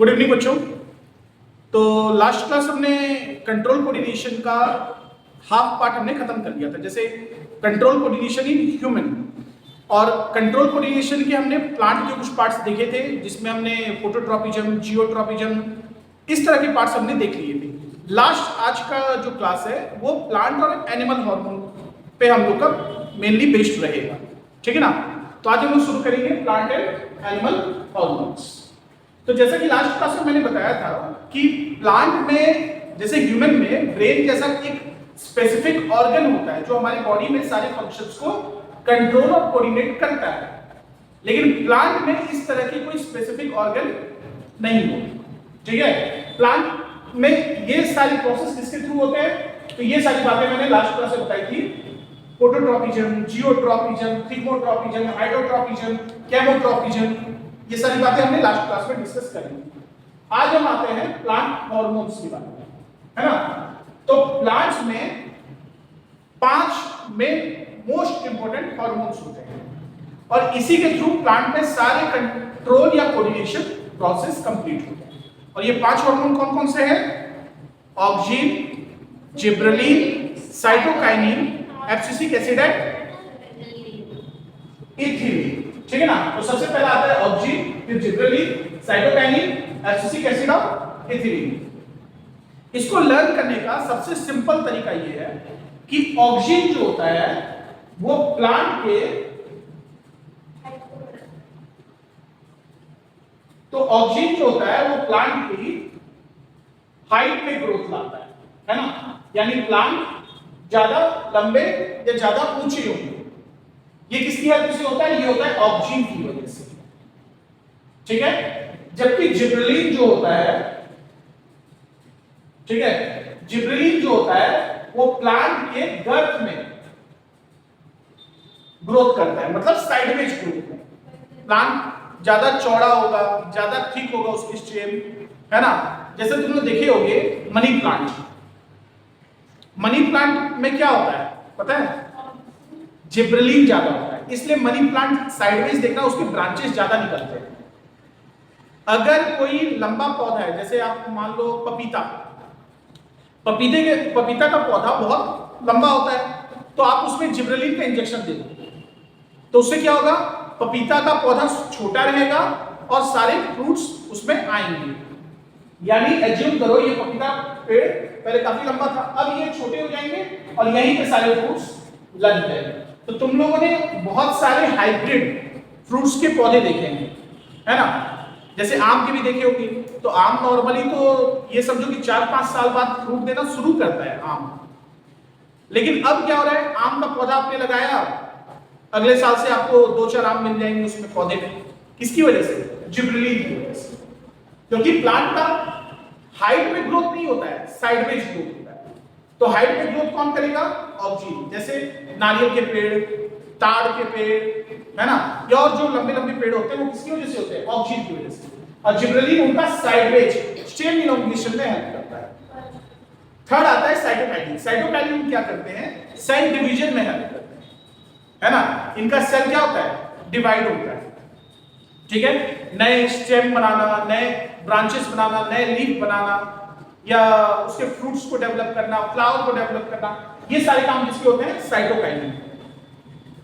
Good evening बच्चों। तो last class हमने कंट्रोल कोऑर्डिनेशन का हाफ पार्ट हमने खत्म कर दिया था, जैसे कंट्रोल कोऑर्डिनेशन इन ह्यूमन और कंट्रोल कोऑर्डिनेशन के हमने प्लांट के कुछ पार्ट्स देखे थे, जिसमें हमने फोटोट्रॉपिज्म, जियोट्रॉपिज्म, इस तरह के पार्ट्स हमने देख लिए थे। लास्ट आज का जो क्लास है वो प्लांट और एनिमल हार्मोन पे हम लोग का मेनली बेस्ड रहेगा, ठीक है ना। तो आज हम लोग शुरू करेंगे प्लांट एंड एनिमल हार्मोन्स। तो जैसा कि लास्ट क्लास में मैंने बताया था कि प्लांट में जैसे ह्यूमन में ब्रेन जैसा एक स्पेसिफिक ऑर्गन होता है जो हमारी बॉडी में सारे फंक्शंस को कंट्रोल और कोऑर्डिनेट करता है, लेकिन प्लांट में इस तरह की कोई स्पेसिफिक ऑर्गन नहीं होती, ठीक है। प्लांट में ये सारी प्रोसेस किसके थ्रू होते हैं, तो ये सारी बातें मैंने लास्ट क्लास में बताई थी। फोटोट्रॉपिज्म, जियोट्रॉपिज्म, थिग्मोट्रॉपिज्म, हाइड्रोट्रॉपिज्म, केमोट्रॉपिज्म, ये सारी बातें हमने लास्ट क्लास में डिस्कस करी। आज हम आते हैं प्लांट हार्मोन्स की बात, है ना। तो प्लांट्स में 5 में मोस्ट इंपोर्टेंट हार्मोन्स होते हैं और इसी के थ्रू प्लांट में सारे कंट्रोल या कोऑर्डिनेशन प्रोसेस कंप्लीट होते हैं। और ये 5 हार्मोन कौन कौन से हैं? Oxygen, gibberellin, cytokinin, abscisic acid है, इथिलीन, ठीक है ना। तो सबसे पहला आता है ऑक्सीन, फिर जिब्रेलिन, साइटोकाइनिन, एब्सिसिक एसिड और इथिलीन। इसको लर्न करने का सबसे सिंपल तरीका ये है कि ऑक्सीन जो होता है वो प्लांट के ऑक्सीन जो होता है वो प्लांट की हाइट में ग्रोथ लाता है ना। यानी प्लांट ज्यादा लंबे या ज्यादा ऊंचे होंगे। ये किसकी हेल्प से होता है? ये होता है ऑक्सीन की वजह से, ठीक है। जबकि जिब्रेलिन जो होता है, ठीक है, जिब्रेलिन जो होता है वो प्लांट के गर्थ में ग्रोथ करता है, मतलब साइडवेज ग्रोथ में। प्लांट ज्यादा चौड़ा होगा, ज्यादा थिक होगा उसकी स्टेम, है ना। जैसे तुमने देखे होंगे मनी प्लांट। मनी प्लांट में क्या होता है पता है? जिब्रेलिन ज्यादा होता है, इसलिए मनी प्लांट साइडवेज देखना, उसके ब्रांचेस ज्यादा निकलते हैं। अगर कोई लंबा पौधा है, जैसे आप मान लो पपीता का पौधा बहुत लंबा होता है, तो आप उसमें जिब्रेलिन का इंजेक्शन दे दो तो उससे क्या होगा? पपीता का पौधा छोटा रहेगा और सारे फ्रूट्स उसमें आएंगे। यानी एज्यूम करो ये पपीता पेड़ पहले काफी लंबा था, अब ये छोटे हो जाएंगे और यहीं पे सारे फ्रूट्स लग जाएंगे। तो तुम लोगों ने बहुत सारे हाइब्रिड फ्रूट्स के पौधे देखे हैं, है ना। जैसे आम के भी देखे होंगे। तो आम नॉर्मली तो ये समझो कि 4-5 साल बाद फ्रूट देना शुरू करता है आम। लेकिन अब क्या हो रहा है? आम का पौधा आपने लगाया, अगले साल से आपको 2-4 आम मिल जाएंगे उसमें पौधे में। किसकी वजह से? जिब्रेलिन की वजह से। क्योंकि प्लांट का हाइट में ग्रोथ नहीं होता है, साइडवेज ग्रोथ होता है। तो हाइट में ग्रोथ कौन करेगा? ऑक्सीन। जैसे नारियल के पेड़, ताड़ के पेड़, है ना, या और जो लंबे लंबे पेड़ होते हैं वो किसकी वजह से होते हैं? ऑक्सीन की वजह से। और जिब्रेलिन उनका साइडवेज स्टेम इलोंगेशन में हेल्प करता है। थर्ड आता है साइटोकाइनिन। साइटोकाइनिन क्या करते हैं? सेल डिवीजन में हेल्प करते हैं, है ना। इनका सेल क्या होता है? डिवाइड होता है, ठीक है। नए स्टेम बनाना, नए ब्रांचेस बनाना, नए लीफ बनाना, या उसके फ्रूट्स को डेवलप करना, फ्लावर को डेवलप करना, ये सारे काम किसके होते हैं? साइटोकाइनिन।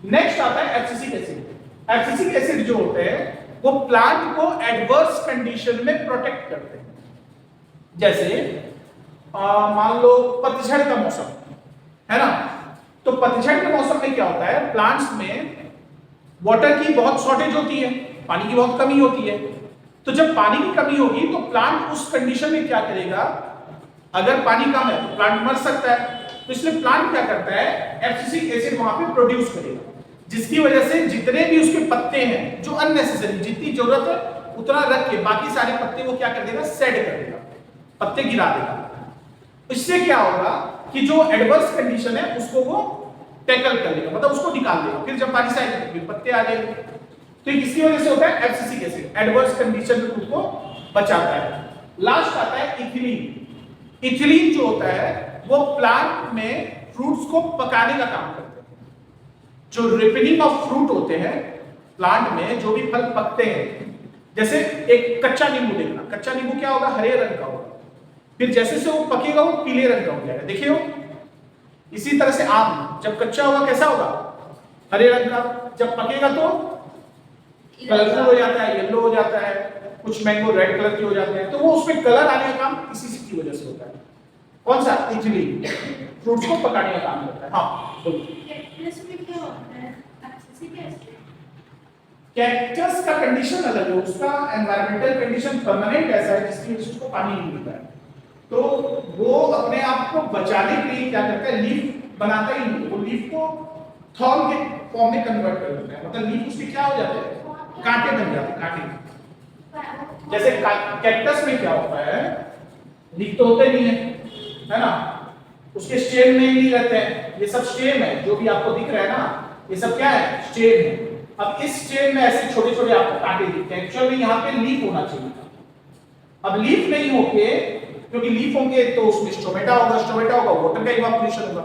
नेक्स्ट आता है एब्सिसिक एसिड। एब्सिसिक एसिड जो होते हैं वो प्लांट को एडवर्स कंडीशन में प्रोटेक्ट करते हैं। जैसे मान लो पतझड़ का मौसम, है ना। तो पतझड़ के मौसम में क्या होता है? प्लांट्स में वाटर की बहुत शॉर्टेज होती है, पानी की बहुत कमी होती है। तो जब पानी की कमी होगी तो प्लांट उस कंडीशन में क्या करेगा? अगर पानी कम है तो प्लांट मर सकता है, तो इसलिए प्लांट क्या करता है? एब्सिसिक एसिड वहां पे प्रोड्यूस करेगा, जिसकी वजह से जितने भी उसके पत्ते हैं जो अननेसेसरी, जितनी जरूरत है उतना रख के बाकी सारे पत्ते वो क्या कर देगा? सेड कर देगा, पत्ते गिरा देगा। इससे क्या होगा कि जो एडवर्स कंडीशन है उसको वो टैकल कर लेगा, मतलब उसको निकाल देगा। फिर जब बारिश आएगी फिर पत्ते आ जाएंगे। तो ये किसकी वजह से होता है? एब्सिसिक एसिड एडवर्स कंडीशन में खुद को बचाता है। लास्ट आता है इथिलीन। इथिलीन जो होता है वो प्लांट में फ्रूट्स को पकाने का काम करता है। जो रिपनिंग ऑफ फ्रूट होते हैं प्लांट में, जो भी फल पकते हैं जैसे एक कच्चा नींबू देखना, कच्चा नींबू क्या होगा, हरे रंग का होगा, फिर जैसे से वो पकेगा वो पीले रंग का हो जाएगा, देखिए हो। इसी तरह से आम जब कच्चा होगा कैसा होगा, हरे रंग का, जब पकेगा तो कलरफुल हो जाता है, येलो हो जाता है, कुछ मैंगो रेड कलर के हो जाते हैं, तो वो उसमें कलर आने का काम इसी की वजह से होता है। कौन सा, इटली, फ्रूट्स को पकाने का काम करता है। हाँ बोलिए। कैक्टस का कंडीशन अलग है, उसका एनवायरमेंटल कंडीशन परमानेंट ऐसा है जिसकी वजह से उसको पानी नहीं मिलता है, तो वो अपने आप को बचाने के लिए क्या करता है, लीफ बनाता ही नहीं, वो लीफ को थॉर्न के फॉर्म में कन्वर्ट कर देता है, मतलब लीफ उसके क्या हो जाते हैं, कांटे बन जाते हैं, कांटे। जैसे कैक्टस में क्या होता है, लीफ तो होते नहीं है ना, उसके स्टेम में नहीं रहते हैं, ये सब स्टेम है, जो भी आपको दिख रहा है ना, ये सब क्या है, स्टेम है। अब इस स्टेम में ऐसे छोटे छोटे आपको कांटे दिखते हैं, एक्चुअल में यहाँ पे लीफ होना चाहिए था। अब लीफ नहीं होके, क्योंकि लीफ होंगे तो उसमें स्टोमेटा होगा, वाटर का इवापोरेशन होगा,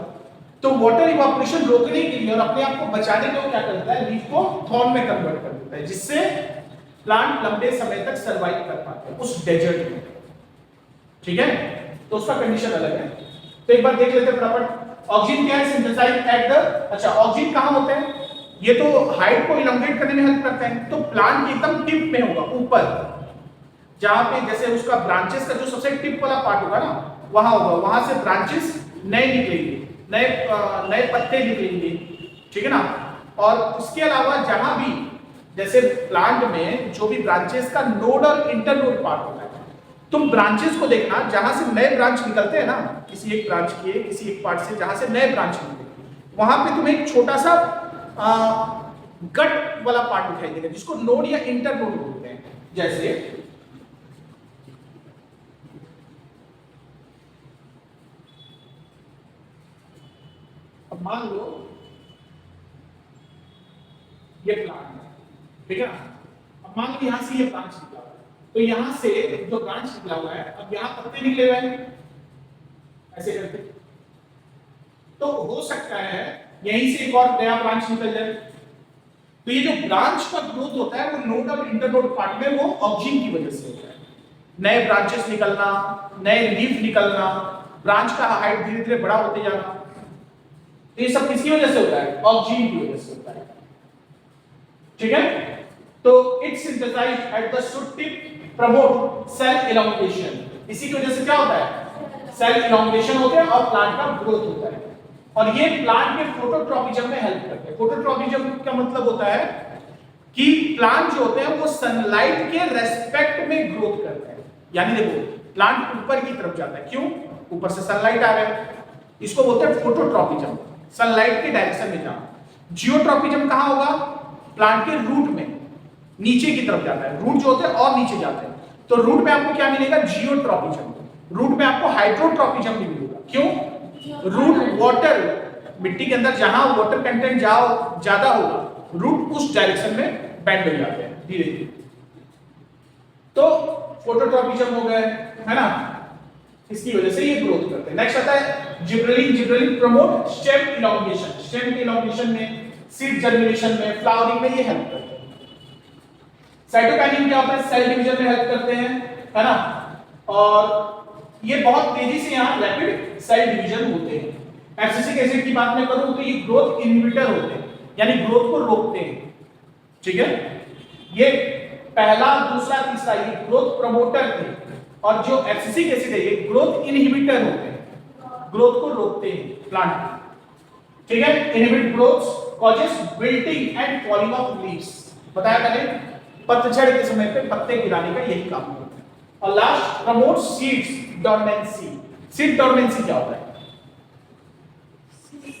तो वाटर इवापोरेशन रोकने के लिए और अपने आप को बचाने के लिए क्या करता है, लीफ को थॉर्न में कन्वर्ट कर देता है, जिससे प्लांट लंबे समय तक सरवाइव कर पाते हैं उस डेजर्ट में। ठीक है, तो उसका कंडीशन अलग है। तो एक बार देख लेते हैं फटाफट, ऑक्सीजन क्या है, सिंथेसाइज एट द, अच्छा ऑक्सीजन कहां होते हैं, ये तो हाइट को इलॉन्गेट करने में हेल्प करते हैं, तो प्लांट के एकदम टिप में होगा, ऊपर जहां पे जैसे उसका ब्रांचेस का जो सबसे टिप वाला पार्ट होगा ना, वहां होगा, वहां से ब्रांचेस नए निकलेंगे, नए पत्ते निकलेंगे, ठीक है ना। और इसके अलावा जहां भी जैसे प्लांट में जो भी ब्रांचेस का नोड और इंटरनोड पार्ट होता है, तुम ब्रांचेस को देखना, जहां से नए ब्रांच निकलते हैं ना, किसी एक ब्रांच के किसी एक पार्ट से जहां से नए ब्रांच निकलते हैं, वहां पे तुम्हें एक छोटा सा गट वाला पार्ट दिखाई देगा, जिसको नोड या इंटरनोड बोलते हैं। जैसे अब मान लो ये प्लांट है, ठीक है ना, अब मान लो यहां से ये ब्रांच निकला, तो यहां से जो ब्रांच निकला हुआ है, अब यहां पत्ते निकले हुए हैं ऐसे करके, तो हो सकता है यहीं से एक और नया ब्रांच निकल जाए। तो ये जो ब्रांच का ग्रोथ होता है वो नोड और इंटरनोड पार्ट में वो ऑक्सीजन की वजह से होता है, नए ब्रांचेस निकलना, नए लीफ निकलना, ब्रांच का हाइट धीरे धीरे बड़ा होते जाना, तो ये सब किसकी वजह से होता है, ऑक्सीजन की वजह से होता है। ठीक है, तो it synthesize at the shoot tip promote cell elongation, इसी की वजह से क्या होता है, सेल इलॉन्गेशन होते हैं और प्लांट का ग्रोथ होता है, और ये प्लांट के फोटोट्रॉपिज्म में हेल्प करते हैं। फोटोट्रॉपिज्म का मतलब होता है कि प्लांट जो होते हैं वो सनलाइट के रेस्पेक्ट में ग्रोथ करते हैं, यानी देखो प्लांट ऊपर की तरफ जाता है, क्यों, ऊपर से सनलाइट आ रहा है, इसको बोलते हैं फोटोट्रॉपिज्म, सनलाइट के डायरेक्शन में जाना। जियोट्रॉपिज्म कहां होगा, प्लांट के रूट में, नीचे की तरफ जाता है, रूट जो होते हैं और नीचे जाते हैं, तो रूट में आपको क्या मिलेगा, जियोट्रॉपिज्म। रूट में आपको हाइड्रोट्रॉपिज्म भी मिलेगा, क्यों, रूट वाटर, मिट्टी के अंदर जहां वाटर कंटेंट ज्यादा होगा, रूट उस डायरेक्शन में बेंड हो जाते हैं धीरे धीरे, तो फोटोट्रॉपिज्म हो गए, है ना, इसकी वजह से ये ग्रोथ करते हैं। नेक्स्ट आता है gibberellin. Gibberellin promote stem elongation, stem के इलॉन्गेशन में, सीड जर्मिनेशन में, फ्लावरिंग में ये हेल्प करते हैं। साइटोकाइनिन क्या होता है, सेल डिवीजन में हेल्प करते हैं, है ना, और ये बहुत तेजी से यहाँ रैपिड सेल डिवीजन होते हैं। एब्सिसिक एसिड की बात मैं करूं तो ये ग्रोथ इनहिबिटर होते हैं, यानी ग्रोथ को रोकते हैं। ठीक है, ये पहला, दूसरा, तीसरा ये ग्रोथ प्रमोटर थे, और जो एब्सिसिक एसिड है ये ग्रोथ इनहिबिटर होते हैं, ग्रोथ को रोकते हैं प्लांट। ठीक है, inhibit growth, causes wilting and falling of leaves, बताया मैंने, पतझड़ के समय पे पत्ते गिराने का यही काम होता है। और लास्ट प्रमोट सीड्स डोर्मेंसी। सीड डोर्मेंसी क्या होता है,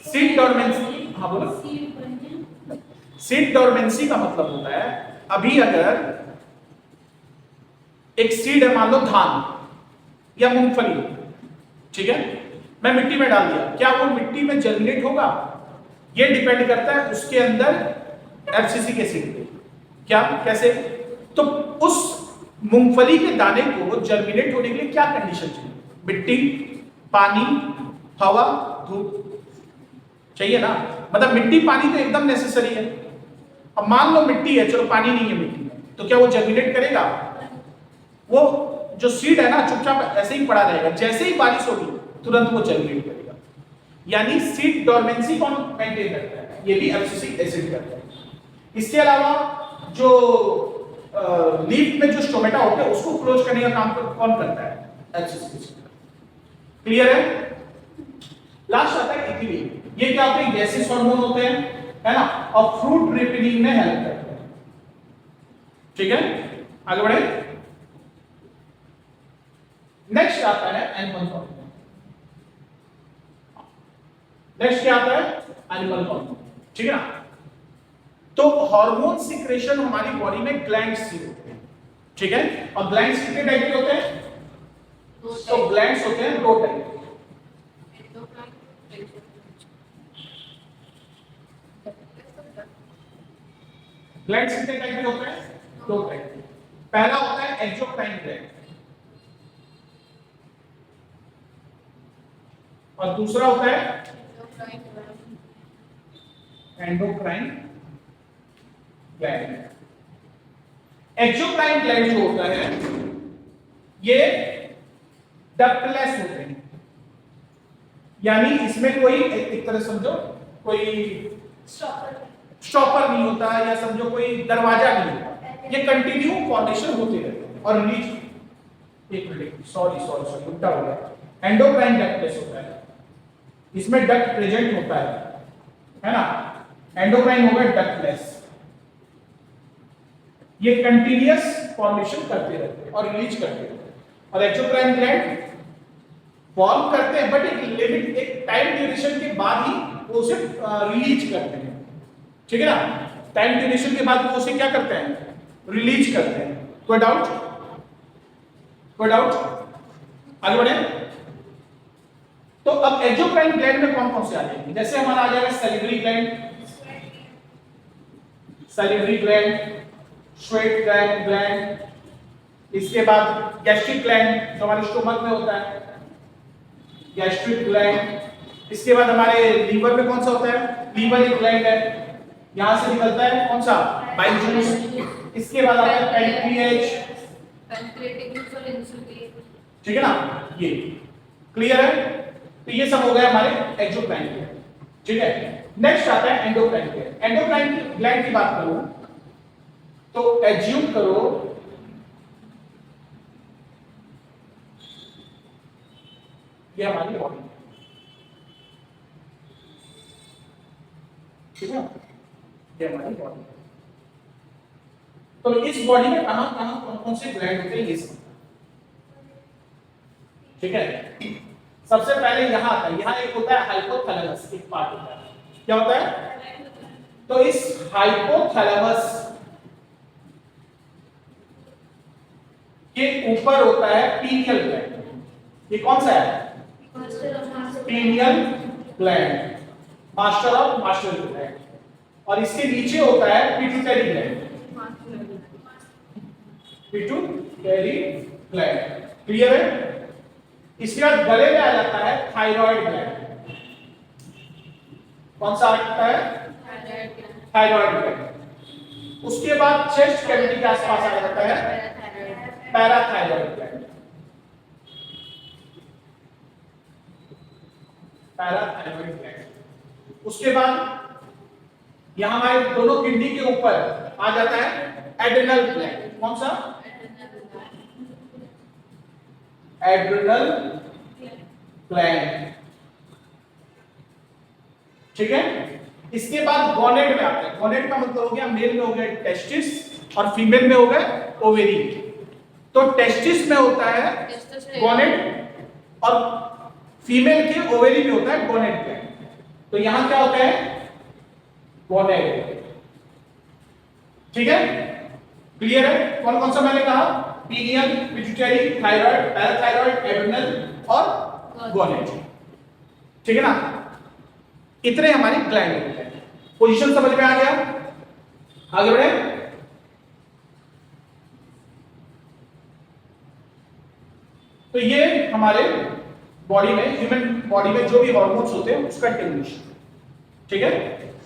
सीड डोर्मेंसी, हाँ बोलो। सीड डोर्मेंसी का मतलब होता है, अभी अगर एक सीड है, मान लो धान या मूंगफली, ठीक है, मैं मिट्टी में डाल दिया, क्या वो मिट्टी में जर्मिनेट होगा, ये डिपेंड करता है उसके अंदर एब्सिसिक एसिड पे। क्या, कैसे, तो उस मूंगफली के दाने को जर्मिनेट होने के लिए क्या कंडीशन चाहिए, मिट्टी, पानी, हवा, धूप चाहिए ना, मतलब मिट्टी पानी तो एकदम नेसेसरी है। अब मान लो मिट्टी है, चलो पानी नहीं है मिट्टी में, तो क्या वो जर्मिनेट करेगा? वो जो सीड है ना चुपचाप ऐसे ही पड़ा रहेगा, जैसे ही बारिश होगी तुरंत वो जर्मिनेट करेगा। यानी सीड डोरमेंसी कौन मेंटेन करता है? ये भी एब्सिसिक एसिड करता है। इसके अलावा जो लीफ में जो स्टोमेटा होते हैं उसको क्लोज करने का काम कौन करता है? Abscisic acid. क्लियर है? लास्ट आता है इथिलीन। ये क्या होते हैं? गैसेस हार्मोन होते हैं, है ना, और फ्रूट रिपेनिंग में हेल्प करते हैं। ठीक है, आगे बढ़े। नेक्स्ट आता है एनिमल हार्मोन। नेक्स्ट क्या आता है? Animal hormone. ठीक है ना। तो हार्मोन सिक्रेशन हमारी बॉडी में ग्लैंड्स से होते हैं। ठीक है, और ग्लैंड्स कितने टाइप के होते हैं? तो ग्लैंड्स होते हैं दो टाइप। ग्लैंड्स कितने टाइप के होते हैं? दो टाइप। पहला होता है एक्सोक्राइन ग्लैंड और दूसरा होता है एंडोक्राइन ग्लैंड। एक्सोक्राइन ग्लैंड जो होता है ये डक्टलेस होते हैं, यानी इसमें कोई एक तरह समझो कोई स्टॉपर नहीं होता, या समझो कोई दरवाजा नहीं होता, ये कंटिन्यू फॉर्मेशन होते रहते हैं और रिलीज। एक मिनट, सॉरी उल्टा हो गया। एंडोक्राइन डक्टलेस होता है, इसमें डक्ट प्रेजेंट होता है ना। एंडोक्राइन हो गया डक्टलेस, ये कंटिन्यूअस फॉर्मेशन करते रहते हैं और रिलीज करते रहते हैं। और एक्सोक्राइन ग्लैंड फॉर्म करते हैं बट एक लिमिट, एक टाइम ड्यूरेशन के बाद ही वो उसे रिलीज करते हैं। ठीक है ना, टाइम ड्यूरेशन के बाद वो उसे क्या करते हैं? रिलीज करते हैं। कोई डाउट? आगे बढ़े। तो अब एक्सोक्राइन ग्लैंड में कौन कौन से आ जाएंगे? जैसे हमारा आ जाएगा सैलिवरी ग्लैंड, स्वेट ग्लैंड, इसके बाद गैस्ट्रिक ग्लैंड जो हमारे स्टोमक में होता है, गैस्ट्रिक ग्लैंड। इसके बाद हमारे लीवर में कौन सा होता है? लीवर एक ग्लैंड है, यहां से निकलता है कौन सा? Bile juice. इसके बाद आता है पैंक्रिएटिक और इंसुलिन। ठीक है ना, ये क्लियर है। तो ये सब हो गए हमारे एक्सोक्राइन ग्लैंड। ठीक है, नेक्स्ट आता है एंडोक्राइन ग्लैंड। एंडोक्राइन ग्लैंड की बात करूं तो एज्यूम करो ये हमारी बॉडी है, ठीक है, ये हमारी बॉडी है। तो इस बॉडी में कहां कौन कौन से ग्लैंड होते हैं ये सब, ठीक है। सबसे पहले यहां आता है, यहां एक होता है हाइपोथैलेमस, एक पार्ट होता है, क्या होता है? तो इस हाइपोथैलेमस के ऊपर होता है पीनियल ग्लैंड। ये कौन सा है? Pineal gland, master of master gland. और इसके नीचे होता है pituitary gland, pituitary gland. Clear है? इसके बाद गले में आ जाता है थायराइड ग्लैंड। कौन सा आता है? Thyroid gland. उसके बाद चेस्ट कैविटी के आसपास आ जाता है पैराथायराइड ग्लैंड। Parathyroid gland. उसके बाद यहां हमारे दोनों किडनी के ऊपर आ जाता है एड्रिनल ग्लैंड। कौन सा? Adrenal gland. ठीक है, इसके बाद गोनेड में आता है। गोनेड का मतलब हो गया, मेल में हो गया टेस्टिस और फीमेल में हो गया ओवेरी। तो टेस्टिस में होता है गोनेड और फीमेल के ओवेरी में होता है गोनेड ग्लैंड। तो यहां क्या होता है? गोनेड। ठीक है, क्लियर है? कौन कौन सा मैंने कहा? Pineal, pituitary, thyroid, parathyroid, adrenal और गोनेड। ठीक है ना, इतने हमारे ग्लैंड होते हैं। पोजीशन समझ में आ गया? आगे बढ़े। तो ये हमारे बॉडी में, ह्यूमन बॉडी में जो भी हार्मोन्स होते हैं उसका डिस्ट्रीब्यूशन। ठीक है,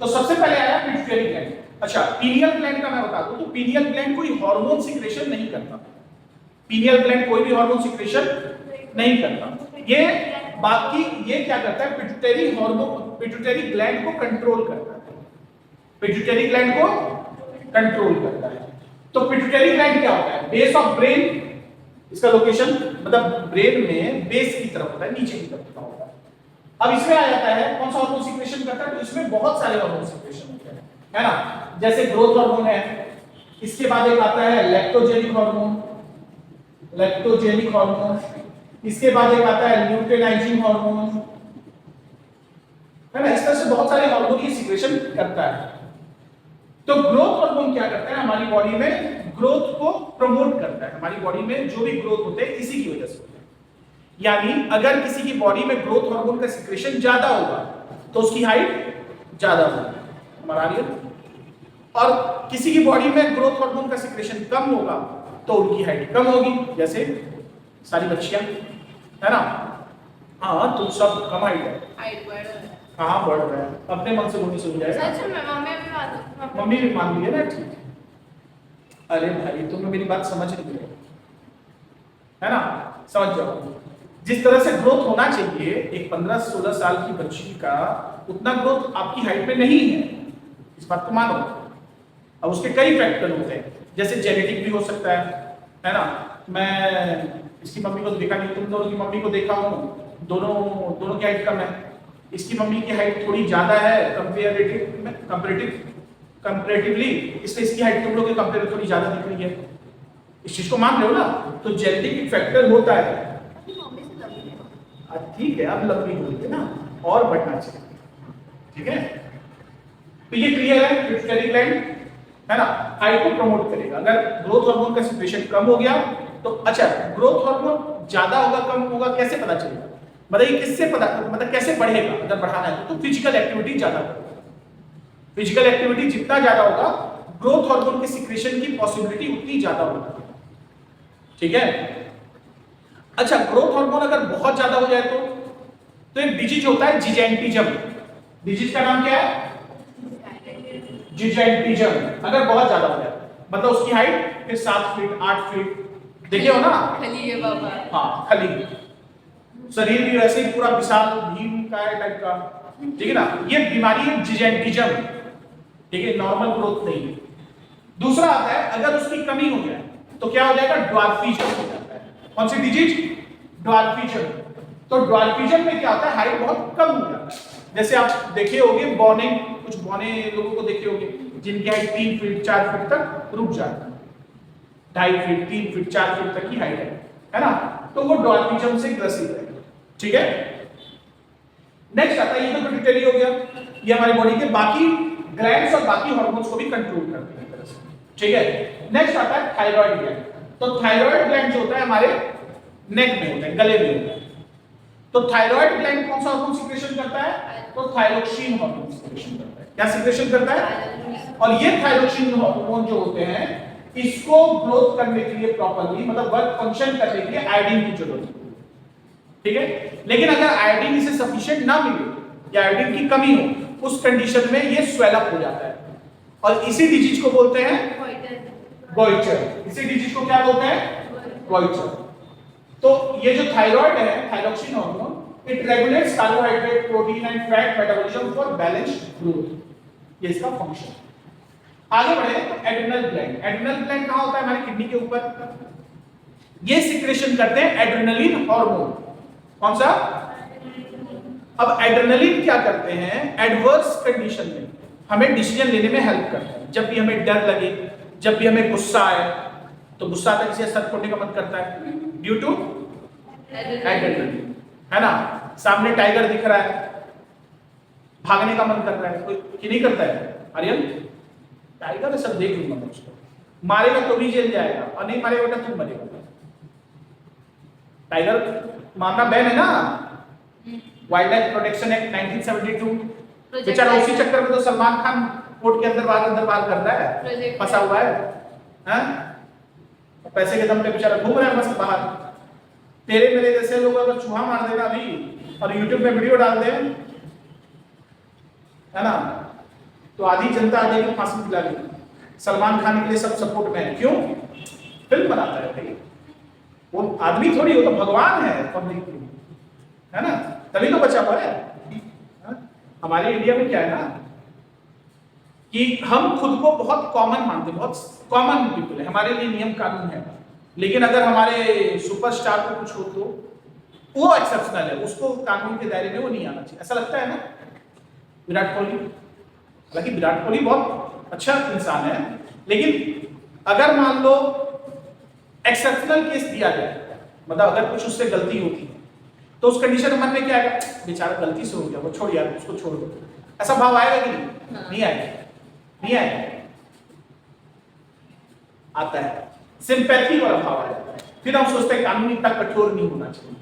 तो सबसे पहले आया पिट्यूटरी ग्लैंड। अच्छा, पीनियल ग्लैंड का मैं बता दूं तो पीनियल ग्लैंड कोई हार्मोन सिक्रेशन नहीं करता। पीनियल ग्लैंड कोई भी हार्मोन सिक्रेशन नहीं करता। ये बाकी ये क्या करता है, पिट्यूटरी हार्मोन, पिट्यूटरी ग्लैंड को कंट्रोल करता है, पिट्यूटरी ग्लैंड को कंट्रोल करता है। तो पिट्यूटरी ग्लैंड क्या होता है, बेस ऑफ ब्रेन, इसका लोकेशन मतलब ब्रेन में बेस की तरफ होता है, नीचे की तरफ होता है। अब इसमें आ जाता है कौन सा हार्मोन सिक्रेशन करता है, तो इसमें बहुत सारे हार्मोन सिक्रेशन होते हैं, है ना। जैसे ग्रोथ हार्मोन है, इसके बाद एक आता है लैक्टोजेनिक हार्मोन, लैक्टोजेनिक हार्मोन, इसके बाद एक आता है ल्यूटेनाइजिंग हार्मोन, है ना। इस तरह से बहुत सारे हार्मोन की सिक्रेशन करता है। तो ग्रोथ हार्मोन क्या करता है, हमारी बॉडी में ग्रोथ को प्रमोट करता है। हमारी बॉडी में जो भी ग्रोथ होते हैं इसी की वजह से होते हैं। यानी अगर किसी की बॉडी में ग्रोथ हार्मोन का सिक्रेशन ज्यादा होगा तो उसकी हाइट ज्यादा होगी, हमारा आ रही है। और किसी की बॉडी में ग्रोथ हार्मोन का सिक्रेशन कम होगा तो उनकी हाइट कम होगी, जैसे सारी बच्चियां, है ना। हाँ, तुम सब कम हाइट है, हाइट बढ़ रहा है। कहाँ बढ़ रहा है, अपने मन से बोलनी सुन जाएगा। सच में मम्मी भी मान ली है ना, ठीक है। अरे भाई तुम मेरी बात समझ नहीं रहे, है ना, समझ जाओ। जिस तरह से ग्रोथ होना चाहिए एक 15-16 साल की बच्ची का, उतना ग्रोथ आपकी हाइट में नहीं है, इस बात को मानो। अब उसके कई फैक्टर होते हैं, जैसे जेनेटिक भी हो सकता है ना। मैं इसकी मम्मी को देखा नहीं, तुम दोनों की मम्मी को देखा हूँ, दोनों की हाइट कम है। इसकी मम्मी की हाइट थोड़ी ज्यादा है कंपैरेटिवली, इसलिए इसकी हाइट तुम लोग के कंपेयर थोड़ी ज्यादा दिख रही है। इस चीज को मान रहे हो ना, तो जेनेटिक फैक्टर होता है। ठीक है, अब लंबी हुई है ना, और बढ़ना चाहिए, ठीक है। तो ये क्लियर है, पिट्यूटरी ग्लैंड, है ना, हाइट को प्रमोट करेगा। अगर ग्रोथ हार्मोन का सिक्रेशन कम हो गया तो, अच्छा ग्रोथ हार्मोन ज्यादा होगा कम होगा कैसे पता चलेगा, बताइए किससे पता, मतलब कैसे बढ़ेगा। अगर बढ़ाना है तो फिजिकल एक्टिविटी ज्यादा करेगा। फिजिकल एक्टिविटी जितना ज्यादा होगा, ग्रोथ हार्मोन के सिक्रेशन की पॉसिबिलिटी उतनी ज्यादा होगी, ठीक है। अच्छा, ग्रोथ हार्मोन अगर बहुत ज्यादा हो जाए तो एक डिजीज होता है जिजेंटिज्म। डिजीज का नाम क्या है, जिजेंटिज्म। अगर बहुत ज्यादा हो जाए मतलब उसकी हाइट फिर 7 फीट 8 फीट, देखिए हो ना, खली है बाबा। हाँ खली, शरीर भी वैसे ही पूरा विशाल भीम का टाइप का, ठीक है ना। ये बीमारी है जिजेंटिज्म, ठीक है, नॉर्मल ग्रोथ नहीं है। दूसरा आता है अगर उसकी कमी हो जाए तो क्या हो जाएगा, ड्वार्फिज्म हो जाता है। कौन सी डिजीज, ड्वार्फिज्म। तो ड्वार्फिज्म में क्या होता है, हाइट बहुत कम हो जाता है। जैसे आप देखे होंगे बौने, कुछ बौने लोगों को देखे होंगे जिनकी हाइट 3 फीट 4 फीट तक रुक जाता है, 2.5 फीट 3 फीट 4 फीट तक की हाइट है ना, तो वो ड्वार्फिज्म से ग्रसित है, ठीक है। नेक्स्ट आता है, ये तो पिट्यूटरी हो गया, ये हमारी बॉडी के बाकी ग्लैंड्स और बाकी हार्मोन्स को भी कंट्रोल करते हैं तरह से, ठीक है। नेक्स्ट आता है थायराइड ग्लैंड। तो थायराइड ग्लैंड जो होता है हमारे नेक में होता है, गले में होता है। तो थायराइड ग्लैंड कौन सा हार्मोन सिक्रेशन करता है, तो थायरोक्सिन हार्मोन सिक्रेशन करता है। क्या सिक्रेशन करता है, और ये थायरोक्सिन हार्मोन जो होते हैं इसको ग्रोथ करने के लिए प्रॉपर्ली, मतलब वर्क फंक्शन करने के लिए आयोडीन की जरूरत है, ठीक है। लेकिन अगर आयोडीन इसे सफिशिएंट ना मिले या आयोडीन की कमी हो, उस कंडीशन में ये स्वेल अप हो जाता है, और इसी डिजीज को बोलते हैं गॉइटर। इसी डिजीज को क्या बोलते हैं, गॉइटर। तो ये जो थायराइड है, thyroxine hormone, it regulates carbohydrate protein and fat metabolism for balanced growth, ये इसका फंक्शन। आगे बढ़े तो एड्रिनल ग्लैंड। एड्रिनल ग्लैंड कहां होता है, हमारी किडनी के ऊपर। ये सिक्रेशन करते हैं एड्रेनलिन हार्मोन। कौन सा, अब एड्रेनलिन क्या करते हैं, एडवर्स कंडीशन में हमें डिसीजन लेने में हेल्प करता है। जब भी हमें डर लगे, जब भी हमें गुस्सा आए, तो गुस्सा आता है किसी सर फोड़ने का मन करता है, ड्यू टू एड्रेनलिन, है ना। सामने टाइगर दिख रहा है, भागने का मन कर रहा है, कोई कि नहीं करता है, आर्यन टाइगर है सब देख लूंगा मैं उसको, मारेगा तो भी जेल जाएगा, और नहीं मारेगा बेटा तुम मरेगा। टाइगर मारना बैन है ना, वाइल्ड लाइफ प्रोटेक्शन एक्ट 1972। बेचारा उसी चक्कर में तो सलमान खान कोर्ट के अंदर बाहर कर रहा है, फंसा हुआ है, हैं? पैसे के दम पे बेचारा घूम रहा है मस्त बाहर। तेरे मेरे जैसे लोग अगर चूहा मार देना अभी और यूट्यूब पे वीडियो डाल दे, है ना, तो आधी जनता आ जाएगी फांसी दिला देगी। सलमान खान के लिए सब सपोर्ट में है, क्यों? फिल्म बनाता है भाई, वो आदमी थोड़ी, वो तो भगवान है पब्लिक के लिए, है ना, तभी तो बचा हुआ है। हमारे इंडिया में क्या है ना कि हम खुद को बहुत कॉमन मानते हैं, बहुत कॉमन पीपल है, हमारे लिए नियम कानून है, लेकिन अगर हमारे सुपरस्टार को कुछ हो तो वो एक्सेप्शनल है, उसको कानून के दायरे में वो नहीं आना चाहिए, ऐसा लगता है ना। विराट कोहली, हालांकि विराट कोहली बहुत अच्छा इंसान है, लेकिन अगर मान लो एक्सेप्शनल केस दिया जाए, मतलब अगर कुछ उससे गलती होती है तो उस कंडीशन में मन में क्या आएगा, बेचारा गलती से हो गया, वो छोड़ यार, उसको छोड़ दो, ऐसा भाव आएगा कि नहीं? नहीं आएगा, नहीं आएगा, आता है, सिंपैथी वाला भाव आ जाता है। फिर हम सोचते हैं कानून इतना कठोर नहीं होना चाहिए,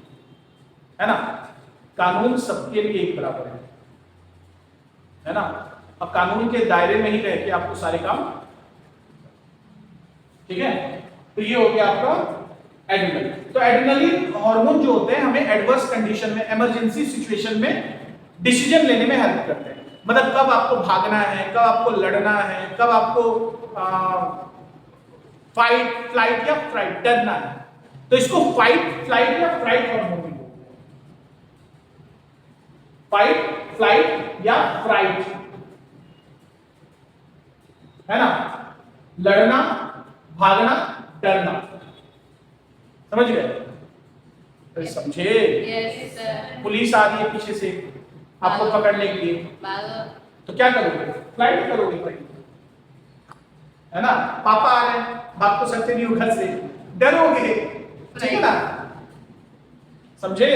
है ना, कानून सबके लिए एक बराबर है ना। अब कानून के दायरे में ही रह के आपको सारे काम, ठीक है। तो ये हो गया आपका एड्रेनलिन। तो एड्रेनलिन हार्मोन जो होते हैं हमें एडवर्स कंडीशन में, इमरजेंसी सिचुएशन में डिसीजन लेने में हेल्प करते हैं, मतलब कब आपको भागना है, कब आपको लड़ना है, कब आपको फाइट, फ्लाइट या फ्राइट, डरना है, तो इसको फाइट, फ्लाइट या फ्राइट हार्मोन भी बोलते हैं। फाइट, फ्लाइट या फ्राइट, है ना, लड़ना, भागना, डरना, समझ गए? तो समझे? पुलिस आ रही है पीछे से आपको पकड़ने के लिए, तो क्या करोगे? फ्लाइट करोगे भाई, है ना। पापा आ रहे हैं, भाग तो सकते नहीं हो घर से, डरोगे, ठीक है ना, समझे?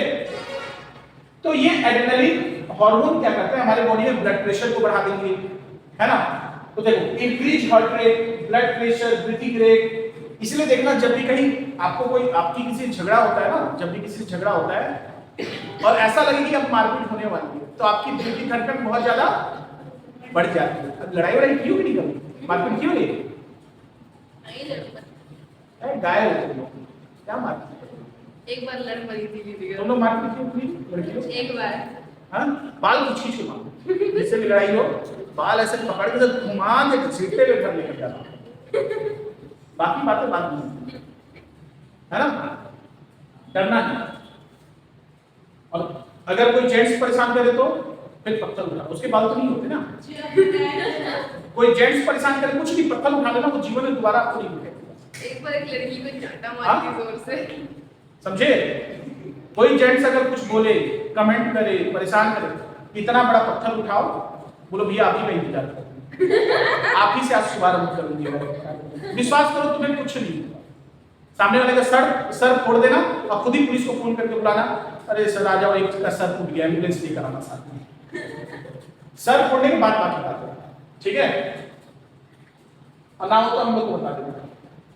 तो ये एड्रेनलिन हार्मोन क्या करता है, हमारे बॉडी में ब्लड प्रेशर को बढ़ा देंगे, है ना। तो देखो, increase heart rate, blood pressure, breathing rate. इसलिए देखना, जब भी कहीं आपको कोई, आपकी किसी से झगड़ा होता है ना, जब भी किसी से झगड़ा होता है और ऐसा लगे कि अब मारपीट होने वाली है, तो आपकी दिल की धड़कन बहुत ज्यादा बढ़ जाती है। अब लड़ाई वड़ाई क्यों नहीं करनी, मारपीट क्यों नहीं? गाय होते लोग, क्या मारपीट? एक बार लड़ पड़ी थी, तुम लोग मारपीट क्यों की लड़कियों? एक बार, हाँ, बाल खींच के मारो, जिससे भी लड़ाई हो, बाल ऐसे पकड़ के घुमा दे, घसीटते हुए घर लेकर जाना, बाकी बातें बात नहीं, है ना। डरना है। और अगर कोई जेंट्स परेशान करे तो फिर पत्थर उठा, उसके बाल तो नहीं होते ना। कोई जेंट्स परेशान करे, कुछ नहीं, पत्थर उठा लेना, वो जीवन में दोबारा आपको नहीं उठेगा। एक बार एक लड़की को चाटा मार के जोर से, समझे। कोई जेंट्स अगर कुछ बोले, कमेंट करे, परेशान करे, इतना बड़ा पत्थर उठाओ, बोलो भैया आप ही का इंतजार करो, आप ही से आज शुभारंभ करूंगी, विश्वास करो तुम्हें कुछ नहीं होगा। सामने वाले का सर फोड़ देना और खुद ही पुलिस को फोन करके बुलाना, अरे सर आ जाओ, एक का सर टूट गया, एम्बुलेंस लेकर आना साथ में। सर फोड़ने के बाद बाकी बात है, ठीक है। और ना हो तो हम लोग को बता देंगे,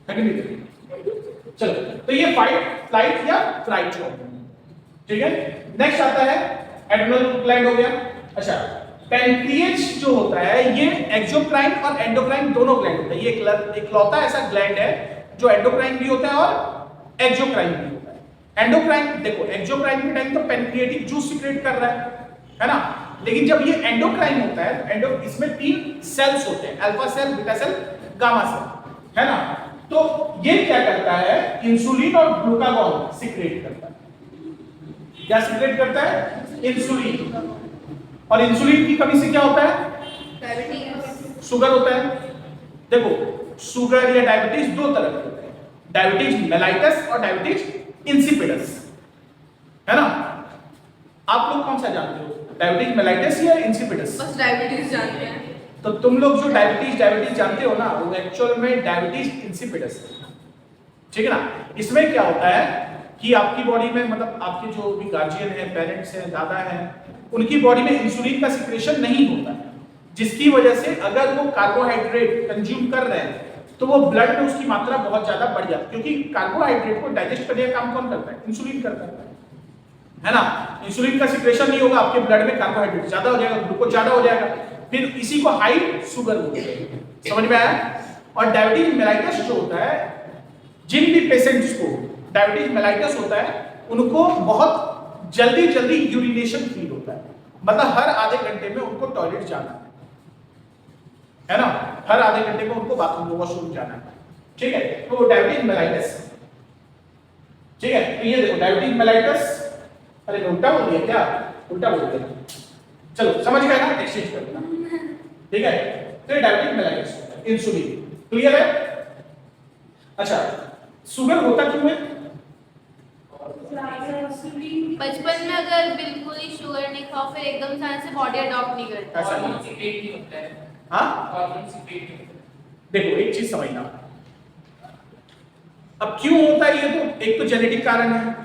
है कि नहीं? चलो, तो ये फाइट, फ्लाइट या फ्लाइट हो, ठीक है। नेक्स्ट आता है एड्रेनल ग्लैंड हो गया। अच्छा, पैंक्रिएज जो होता है ये एक्सोक्राइन और एंडोक्राइन दोनों ग्लैंड होता है। ये इकलौता ऐसा ग्लैंड है जो एंडोक्राइन भी होता है और एक्सोक्राइन भी होता है। एंडोक्राइन देखो, एक्सोक्राइन के टाइम तो पैंक्रियाटिक जूस सीक्रेट कर रहा है ना, लेकिन जब ये एंडोक्राइन होता है, इसमें 3 सेल्स होते हैं, alpha cell, beta cell, gamma cell, है ना। तो ये क्या करता है, इंसुलिन और ग्लूकागॉन सीक्रेट करता है। क्या सीक्रेट करता है? इंसुलिन। और इंसुलिन की कमी से क्या होता है? डायबिटीज, शुगर होता है। देखो, शुगर या डायबिटीज दो तरह के होते हैं, डायबिटीज मेलाइटस और डायबिटीज इंसिपिडस, है ना। आप लोग कौन सा जानते हो, डायबिटीज मेलाइटस या इंसिपिडस? बस डायबिटीज जानते हैं। तो तुम लोग जो डायबिटीज जानते हो ना, वो एक्चुअल में डायबिटीज इंसिपिडस है, ठीक है ना। इसमें क्या होता है कि आपकी बॉडी में, मतलब आपके जो भी गार्जियन है, पेरेंट्स हैं, दादा हैं, उनकी बॉडी में इंसुलिन का सिक्रेशन नहीं होता है, जिसकी वजह से अगर वो कार्बोहाइड्रेट कंज्यूम कर रहे हैं तो वो ब्लड में उसकी मात्रा बहुत ज्यादा बढ़ जाती है, क्योंकि कार्बोहाइड्रेट को डाइजेस्ट करने का काम कौन करता है? इंसुलिन करता है ना। इंसुलिन का सिक्रेशन नहीं होगा, आपके ब्लड में कार्बोहाइड्रेट ज्यादा हो जाएगा, ग्लूकोज ज्यादा हो जाएगा, फिर इसी को हाई शुगर बोलते हैं। समझ में आया? और डायबिटीज मेलाइटस जो होता है, जिन भी पेशेंट्स को डायबिटीज मेलाइटस होता है उनको बहुत जल्दी जल्दी यूरिनेशन फील होता है, मतलब हर आधे घंटे में उनको टॉयलेट जाना है, है ना, हर आधे घंटे में उनको बाथरूम वॉशरूम जाना है, ठीक है। तो डायबिटीज मेलाइटस, ठीक है। तो ये देखो डायबिटीज मेलाइटस, अरे मैं उल्टा बोल दिया क्या, उल्टा बोल दिया, चलो समझ गए ना, एक्सचेंज कर देना, ठीक है। तो डायबिटीज मेलाइटस, इंसुलिन, क्लियर है। अच्छा, शुगर होता क्यों है? बचपन में अगर बिल्कुल ही शुगर नहीं खाओ फिर एकदम से बॉडी अडॉप्ट नहीं करती। ऐसा नहीं होता है, हाँ। देखो एक चीज समझना, अब क्यों होता है ये, तो एक तो जेनेटिक कारण है,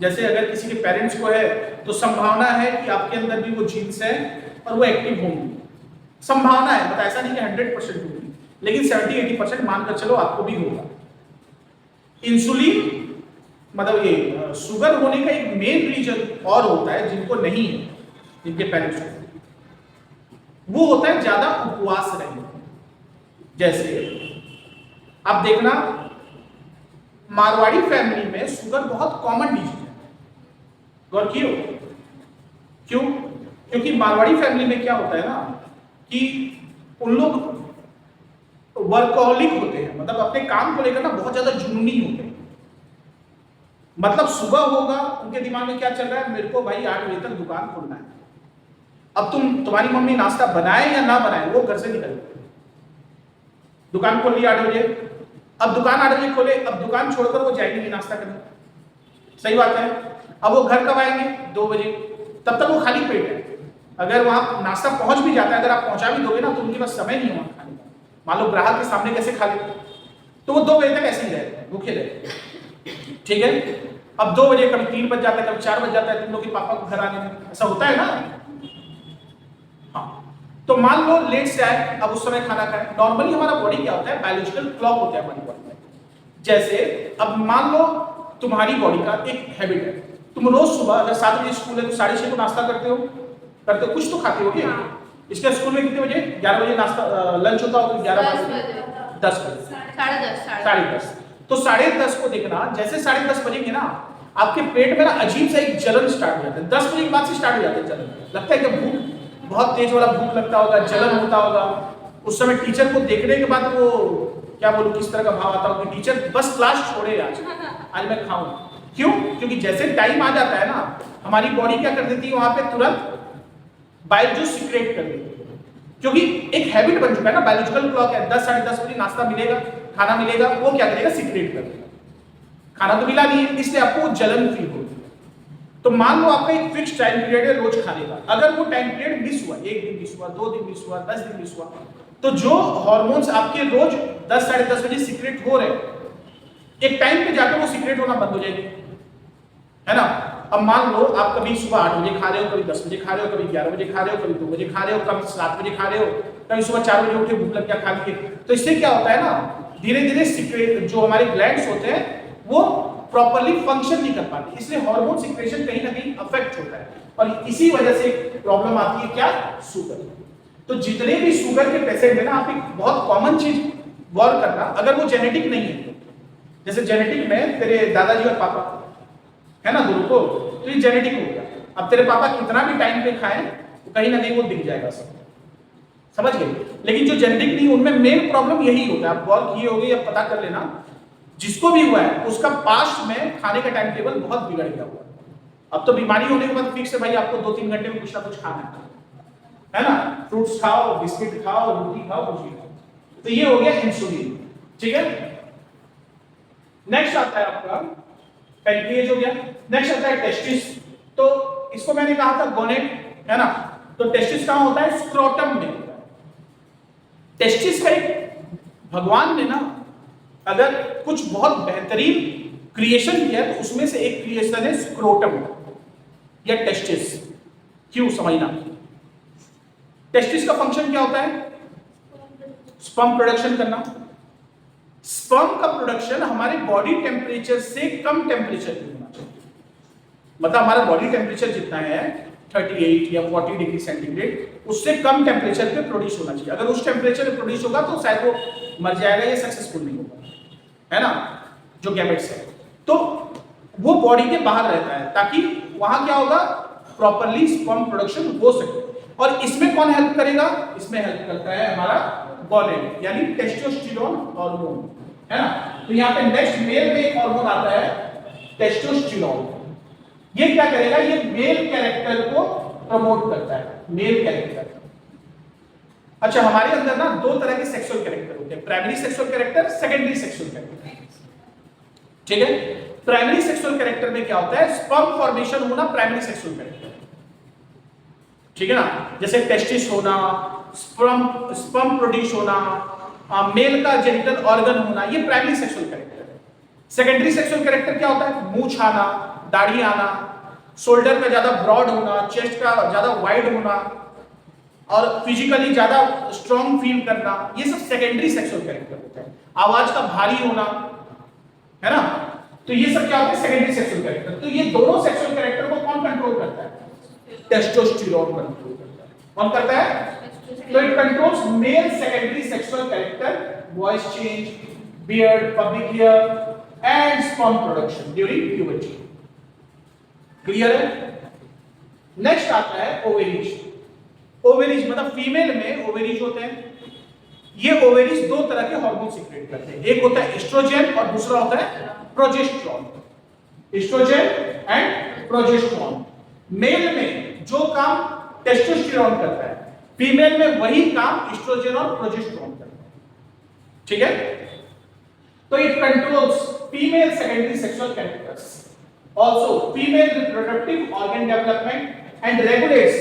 जैसे अगर किसी के पेरेंट्स को है तो संभावना है कि आपके अंदर भी वो जीन्स है और वो एक्टिव होंगी, संभावना है, मतलब ऐसा नहीं कि 100% होगी, लेकिन 70-80% मानकर चलो आपको भी होगा। इंसुलिन मतलब ये शुगर होने का एक मेन रीजन और होता है जिनको नहीं है, जिनके पेरेंट्स को, वो होता है ज्यादा उपवास रहने। जैसे आप देखना मारवाड़ी फैमिली में शुगर बहुत कॉमन डिजीज है, गौर कियो क्यों? क्योंकि मारवाड़ी फैमिली में क्या होता है ना कि उन लोग वर्कहोलिक होते हैं, मतलब अपने काम को लेकर ना बहुत ज्यादा जुनूनी होते हैं। मतलब सुबह होगा उनके दिमाग में क्या चल रहा है, मेरे को भाई 8 बजे तक दुकान खोलना है। अब तुम्हारी मम्मी नाश्ता बनाए या ना बनाए, वो घर से निकल दुकान खोल ली 8 बजे, अब दुकान 8 बजे खोले, अब दुकान छोड़कर वो जाएंगे नहीं नाश्ता करने, सही बात है। अब वो घर कब आएंगे? 2 बजे, तब तक वो खाली पेट है। अगर वहां नाश्ता पहुंच भी जाता है, अगर आप पहुंचा भी दोगे ना तो उनके पास समय नहीं होगा खाने का, मान लो ग्राहक के सामने कैसे खा ले, तो वो 2 बजे तक ऐसे ही रहते हैं, भूखे रहते, ठीक है। अब 2 बजे कभी 3 बज जाता है, कभी 4 बज जाता है तुम लोग के पापा को घर आने में, ऐसा होता है ना। हाँ, तो मान लो लेट से आए, अब उस समय खाना खाए। नॉर्मली हमारा बॉडी क्या होता है, बायोलॉजिकल क्लॉक होता है हमारी बॉडी में। जैसे अब मान लो तुम्हारी बॉडी का एक हैबिट है, तुम रोज सुबह अगर 7 बजे स्कूल है तो 6:30 को नाश्ता करते हो, कुछ तो खाते होगे। इसके स्कूल में कितने बजे? 11 बजे नाश्ता लंच होता होगा, 11 बजे 10 बजे 10:30, तो 10:30 को देखना, जैसे 10:30 बजेंगे ना आपके पेट में ना अजीब सा एक जलन स्टार्ट हो जाता है। 10 बजे के बाद से स्टार्ट हो जाता है जलन, लगता है कि भूख बहुत तेज वाला भूख लगता होगा, जलन होता होगा। उस समय टीचर को देखने के बाद वो क्या बोलूं किस तरह का भाव आता होगा, टीचर बस क्लास छोड़े आज मैं खाऊं। क्यों? क्योंकि जैसे टाइम आ जाता है ना हमारी बॉडी क्या कर देती है, वहां पे तुरंत बाइल जूस सीक्रेट कर देती है, क्योंकि एक हैबिट बन चुका है ना, बायोलॉजिकल क्लॉक है। 10 साढ़े 10 बजे नाश्ता मिलेगा, खाना मिलेगा, वो क्या करेगा, सीक्रेट कर देगा। खाना तो मिला नहीं है, इसलिए आपको जलन फील होगी। तो मान लो आपका एक फिक्स टाइम पीरियड है रोज खाने का, अगर वो टाइम पीरियड मिस हुआ, 1 दिन मिस हुआ, 2 दिन मिस हुआ, 10 दिन मिस हुआ, तो जो हार्मोन्स आपके रोज 10 साढ़े 10 बजे सीक्रेट हो रहे हैं, एक टाइम पे जाकर वो सीक्रेट होना बंद हो जाएंगे, है ना। अब मान लो आप कभी सुबह 8 बजे खा रहे हो, कभी 10 बजे खा रहे हो, कभी 11 बजे खा रहे हो, कभी 2 बजे खा रहे हो, कभी 7 बजे खा रहे हो, कभी सुबह 4 बजे उठे भूख लग गया खा लिए, तो इससे क्या होता है ना धीरे धीरे सीक्रेट जो हमारे ग्लैंड्स होते हैं वो प्रॉपर्ली फंक्शन नहीं कर पाते, इसलिए हार्मोन सीक्रेशन कहीं ना कहीं अफेक्ट होता है, और इसी वजह से प्रॉब्लम आती है क्या, शुगर। तो जितने भी शुगर के पेशेंट है ना, आप एक बहुत कॉमन चीज गौर करना, अगर वो जेनेटिक नहीं है, जैसे जेनेटिक में तेरे दादाजी और पापा है ना दोनों को, तो ये जेनेटिक हो गया। अब तेरे पापा कितना भी टाइम पे खाएं तो कहीं ना कहीं वो दिख जाएगा सब, समझ गए। लेकिन जो जेनेटिक नहीं, उनमें मेन प्रॉब्लम यही होगा, आप गौर किए होगे या पता कर लेना, जिसको भी हुआ है उसका पास्ट में खाने का टाइम टेबल बहुत बिगड़ गया हुआ। अब तो बीमारी होने के बाद फिक्स है भाई आपको 2-3 घंटे में कुछ ना कुछ खाना है ना, फ्रूट्स खाओ, बिस्किट खाओ, रोटी खाओ, भुजिया खाओ। तो ये हो गया इंसुलिन, ठीक है। नेक्स्ट आता है आपका पैनक्रिएज हो गया, नेक्स्ट आता है टेस्टिस। तो इसको मैंने कहा था गोनेट, है ना, तो टेस्टिस कहां होता है, स्क्रोटम में होता है। टेस्टिस का एक भगवान ने ना अगर कुछ बहुत बेहतरीन क्रिएशन किया है तो उसमें से एक क्रिएशन है स्क्रोटम या टेस्टिस। क्यों, समझना। टेस्टिस का फंक्शन क्या होता है, स्पर्म प्रोडक्शन करना। स्पर्म का प्रोडक्शन हमारे बॉडी टेम्परेचर से कम टेम्परेचर पे होना चाहिए, मतलब हमारा बॉडी टेम्परेचर जितना है 38 या 40 डिग्री सेंटीग्रेड, उससे कम टेम्परेचर पे प्रोड्यूस होना चाहिए। अगर उस टेम्परेचर पे प्रोड्यूस होगा तो शायद वो मर जाएगा या सक्सेसफुल नहीं होगा, है ना, जो गैमेट्स है। तो वो बॉडी के बाहर रहता है ताकि वहां क्या होगा, प्रॉपरली स्पर्म प्रोडक्शन हो सके। और इसमें कौन हेल्प करेगा, इसमें हेल्प करता है हमारा गोनेड यानी टेस्टोस्टेरोन हार्मोन, है ना। तो यहाँ पे नेक्स्ट मेल में एक हार्मोन आता है टेस्टोस्टेरोन। ये क्या करेगा, ये मेल कैरेक्टर को प्रमोट करता है, मेल कैरेक्टर। अच्छा, हमारे अंदर ना दो तरह के सेक्सुअल कैरेक्टर होते हैं, primary sexual character, secondary sexual character, ठीक है। प्राइमरी सेक्सुअल कैरेक्टर में क्या होता है, स्पर्म फॉर्मेशन होना प्राइमरी सेक्सुअल कैरेक्टर, ठीक है ना। जैसे टेस्टिस होना, स्पर्म प्रोड्यूस होना, मेल का जेनिटल ऑर्गन होना, ये प्राइमरी सेक्सुअल कैरेक्टर है। सेकेंडरी सेक्सुअल कैरेक्टर क्या होता है, मूंछ आना, दाढ़ी आना, शोल्डर का ज्यादा ब्रॉड होना, चेस्ट का ज्यादा वाइड होना और फिजिकली ज्यादा स्ट्रॉन्ग फील करना, ये सब सेकेंडरी सेक्सुअल कैरेक्टर होता है। आवाज का भारी होना, है ना, तो ये सब क्या होता है, सेकेंडरी सेक्सुअल कैरेक्टर। तो ये दोनों सेक्सुअल कैरेक्टर को कौन कंट्रोल करता है, टेस्टोस्टेरोन कंट्रोल करता है। कौन करता है, तो it controls male secondary sexual character, voice change, beard, public hair and sperm production during puberty. Clear है। नेक्स्ट आता है ओवेरीज। ओवेरीज मतलब फीमेल में ओवेरीज होते हैं। ये ओवेरीज दो तरह के हार्मोन सीक्रेट करते हैं, एक होता है एस्ट्रोजन और दूसरा होता है progesterone. Estrogen and progesterone. Male में जो काम टेस्टोस्टेरोन करता है, फीमेल में वही काम एस्ट्रोजन और प्रोजेस्टेरोन करता है, ठीक है। तो it controls female secondary sexual characters, also female reproductive organ development and regulates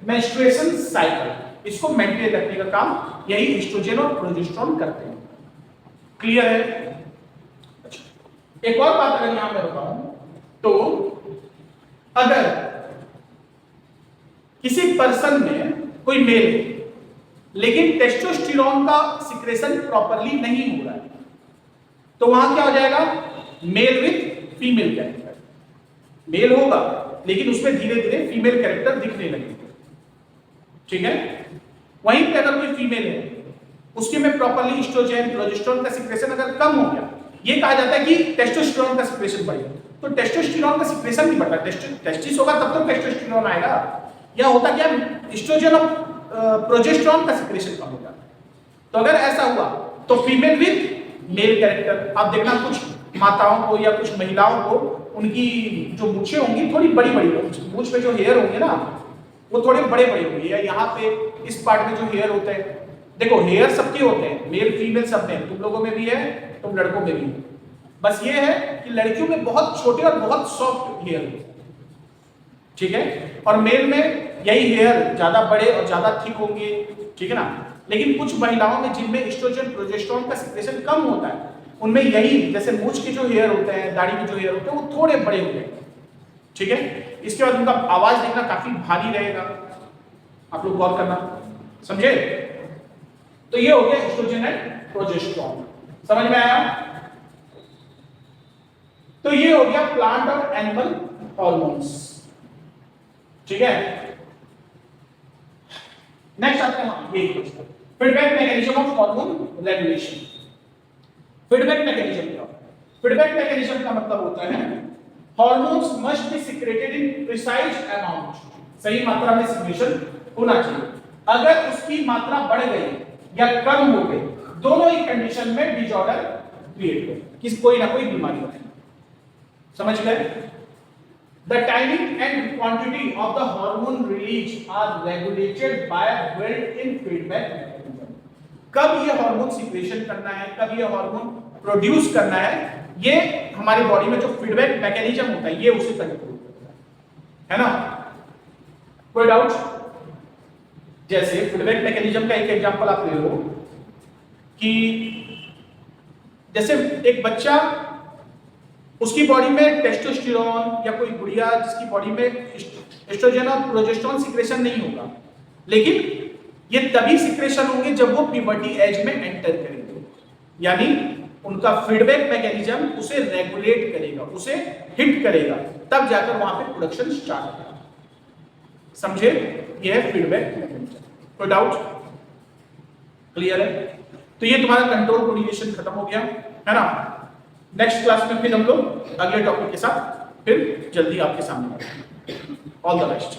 menstruation cycle। इसको मेंटेन रखने का काम यही एस्ट्रोजन और प्रोजेस्टेरोन करते हैं। क्लियर है। अच्छा, एक और बात अगर यहां मैं बताऊं तो अगर किसी पर्सन में कोई मेल है लेकिन टेस्टोस्टेरोन का सिक्रेशन प्रॉपरली नहीं हो रहा है, तो वहां क्या हो जाएगा, male with female character. Male होगा लेकिन उसमें धीरे धीरे फीमेल कैरेक्टर दिखने लगेंगे, ठीक है। वहीं पे अगर कोई फीमेल है उसके में प्रॉपरली एस्ट्रोजन प्रोजेस्टेरोन का सिक्रेशन अगर कम हो गया, ये कहा जाता है कि टेस्टोस्टेरोन का सिक्रेशन बढ़ गया। तो टेस्टोस्टेरोन का सिक्रेशन नहीं बढ़ता, टेस्टिस होगा तब तो टेस्टोस्टेरोन आएगा। या होता क्या, एस्ट्रोजन और प्रोजेस्टेरोन का सिक्रेशन कम होगा। तो अगर ऐसा हुआ तो फीमेल विथ मेल कैरेक्टर। आप देखना कुछ माताओं को या कुछ महिलाओं को उनकी जो मूछें होंगी थोड़ी बड़ी बड़ी होंगी, मूछ में जो हेयर होंगे ना वो थोड़े बड़े बड़े होंगे, या यहाँ पे इस पार्ट में जो हेयर होते हैं, देखो हेयर सबके होते हैं, मेल फीमेल सब में, तुम लोगों में भी है, तुम लड़कों में भी है। बस ये है कि लड़कियों में बहुत छोटे और बहुत सॉफ्ट हेयर होते हैं, ठीक है, और मेल में यही हेयर ज्यादा बड़े और ज्यादा थिक होंगे, ठीक है ना। लेकिन कुछ महिलाओं में जिनमें एस्ट्रोजन प्रोजेस्टेरोन का सिक्रेशन कम होता है, उनमें यही जैसे मूछ के जो हेयर होते हैं, दाढ़ी के जो हेयर होते हैं वो थोड़े बड़े होते हैं, ठीक है। इसके बाद उनका आवाज देखना काफी भारी रहेगा, आप लोग गौर करना, समझे। तो ये हो गया एस्ट्रोजन एंड प्रोजेस्टेरोन, समझ में आया। तो ये हो गया प्लांट और एनिमल हॉर्मोन्स, ठीक है। नेक्स्ट आते हैं ये question, feedback mechanism of hormone regulation. Feedback mechanism क्या होता है, फीडबैक मैकेनिज्म का मतलब होता है hormones must be secreted in precise amount, सही मात्रा में सिक्रेशन होना चाहिए। अगर उसकी मात्रा बढ़ गई या कम हो गई, दोनों ही कंडीशन में डिसऑर्डर क्रिएट हो, किस कोई ना कोई बीमारी होती है, समझ गए। The timing and quantity of the hormone release are regulated by built-in feedback mechanism। कब ये हार्मोन सिक्रेशन करना है, कब ये हार्मोन प्रोड्यूस करना है, ये हमारी बॉडी में जो फीडबैक मैकेनिज्म होता है ये उसे कंट्रोल करता है ना। कोई डाउट। जैसे फीडबैक मैकेनिज्म का एक एग्जांपल आप ले लो कि जैसे एक बच्चा, उसकी बॉडी में टेस्टोस्टेरोन, या कोई गुड़िया जिसकी बॉडी में एस्ट्रोजन और प्रोजेस्टेरोन सिक्रेशन नहीं होगा, लेकिन ये तभी सिक्रेशन होंगे जब वो प्यूबर्टी एज में एंटर करेंगे, यानी उनका फीडबैक मैकेनिज्म उसे रेगुलेट करेगा, उसे हिट करेगा, तब जाकर वहां पे प्रोडक्शन स्टार्ट होगा, समझे। ये है फीडबैक मैकेनिज्म। कोई डाउट, क्लियर है। तो ये तुम्हारा कंट्रोल कोऑर्डिनेशन खत्म हो गया, है ना। नेक्स्ट क्लास में फिर हम लोग अगले टॉपिक के साथ फिर जल्दी आपके सामने आएंगे। All the best.